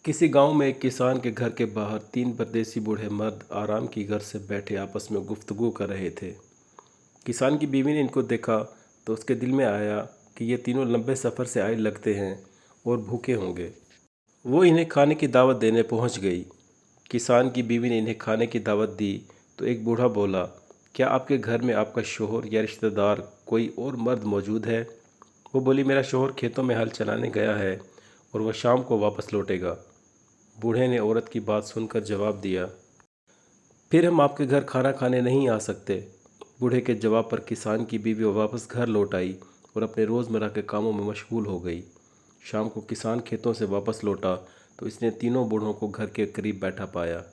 किसी गांव में एक किसान के घर के बाहर तीन परदेसी बूढ़े मर्द आराम की गर्ज से बैठे आपस में गुफ्तगू कर रहे थे। किसान की बीवी ने इनको देखा तो उसके दिल में आया कि ये तीनों लंबे सफ़र से आए लगते हैं और भूखे होंगे। वो इन्हें खाने की दावत देने पहुंच गई। किसान की बीवी ने इन्हें खाने की दावत दी तो एक बूढ़ा बोला, क्या आपके घर में आपका शोहर या रिश्तेदार कोई और मर्द मौजूद है? वो बोली, मेरा शोहर खेतों में हल चलाने गया है और वह शाम को वापस लौटेगा। बूढ़े ने औरत की बात सुनकर जवाब दिया, फिर हम आपके घर खाना खाने नहीं आ सकते। बूढ़े के जवाब पर किसान की बीवी वापस घर लौट आई और अपने रोज़मर्रा के कामों में मशगूल हो गई। शाम को किसान खेतों से वापस लौटा तो इसने तीनों बूढ़ों को घर के करीब बैठा पाया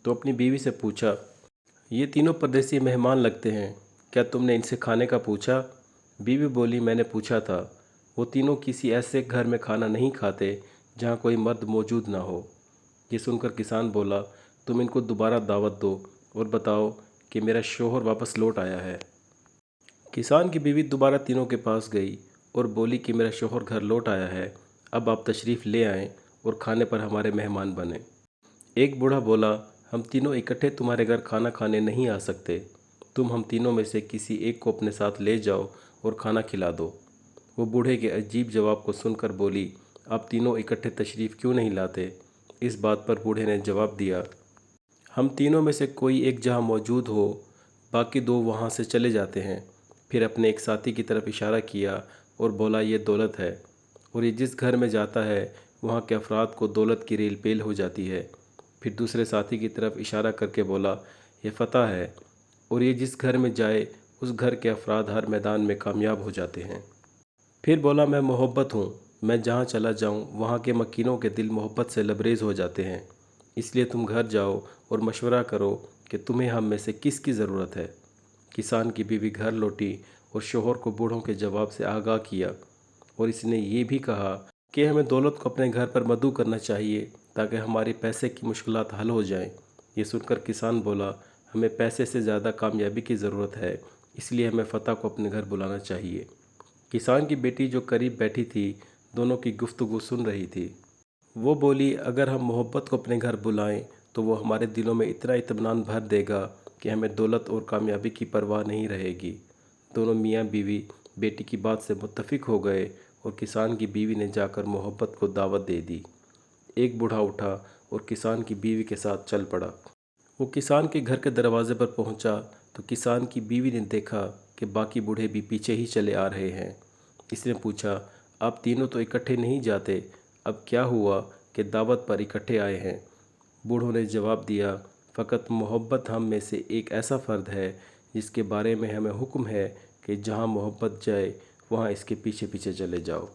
तो अपनी बीवी से पूछा, ये तीनों परदेसी मेहमान लगते हैं, क्या तुमने इनसे खाने का पूछा? बीवी बोली, मैंने पूछा था। वो तीनों किसी ऐसे घर में खाना नहीं खाते जहाँ कोई मर्द मौजूद ना हो। ये सुनकर किसान बोला, तुम इनको दोबारा दावत दो और बताओ कि मेरा शौहर वापस लौट आया है। किसान की बीवी दोबारा तीनों के पास गई और बोली कि मेरा शौहर घर लौट आया है, अब आप तशरीफ़ ले आएं और खाने पर हमारे मेहमान बने। एक बूढ़ा बोला, हम तीनों इकट्ठे तुम्हारे घर खाना खाने नहीं आ सकते, तुम हम तीनों में से किसी एक को अपने साथ ले जाओ और खाना खिला दो। वो बूढ़े के अजीब जवाब को सुनकर बोली, आप तीनों इकट्ठे तशरीफ़ क्यों नहीं लाते? इस बात पर बूढ़े ने जवाब दिया, हम तीनों में से कोई एक जहाँ मौजूद हो, बाकी दो वहाँ से चले जाते हैं। फिर अपने एक साथी की तरफ इशारा किया और बोला, ये दौलत है और ये जिस घर में जाता है वहाँ के अफराद को दौलत की रेल पेल हो जाती है। फिर दूसरे साथी की तरफ इशारा करके बोला, ये फ़तह है और ये जिस घर में जाए उस घर के अफराद हर मैदान में कामयाब हो जाते हैं। फिर बोला, मैं मोहब्बत हूँ, मैं जहाँ चला जाऊँ वहाँ के मकीनों के दिल मोहब्बत से लबरेज़ हो जाते हैं, इसलिए तुम घर जाओ और मशवरा करो कि तुम्हें हम में से किसकी ज़रूरत है। किसान की बीवी घर लौटी और शोहर को बूढ़ों के जवाब से आगाह किया और इसने ये भी कहा कि हमें दौलत को अपने घर पर मदऊ करना चाहिए ताकि हमारी पैसे की मुश्किलात हल हो जाएं। ये सुनकर किसान बोला, हमें पैसे से ज़्यादा कामयाबी की ज़रूरत है, इसलिए हमें फ़तह को अपने घर बुलाना चाहिए। किसान की बेटी जो करीब बैठी थी दोनों की गुफ्तगू सुन रही थी। वो बोली, अगर हम मोहब्बत को अपने घर बुलाएं तो वो हमारे दिलों में इतना इत्मीनान भर देगा कि हमें दौलत और कामयाबी की परवाह नहीं रहेगी। दोनों मियाँ बीवी बेटी की बात से मुत्तफिक हो गए और किसान की बीवी ने जाकर मोहब्बत को दावत दे दी। एक बूढ़ा उठा और किसान की बीवी के साथ चल पड़ा। वो किसान के घर के दरवाजे पर पहुंचा तो किसान की बीवी ने देखा कि बाकी बूढ़े भी पीछे ही चले आ रहे हैं। इसने पूछा, आप तीनों तो इकट्ठे नहीं जाते, अब क्या हुआ कि दावत पर इकट्ठे आए हैं? बूढ़ों ने जवाब दिया, फ़कत मोहब्बत हम में से एक ऐसा फ़र्द है जिसके बारे में हमें हुक्म है कि जहाँ मोहब्बत जाए वहाँ इसके पीछे पीछे चले जाओ।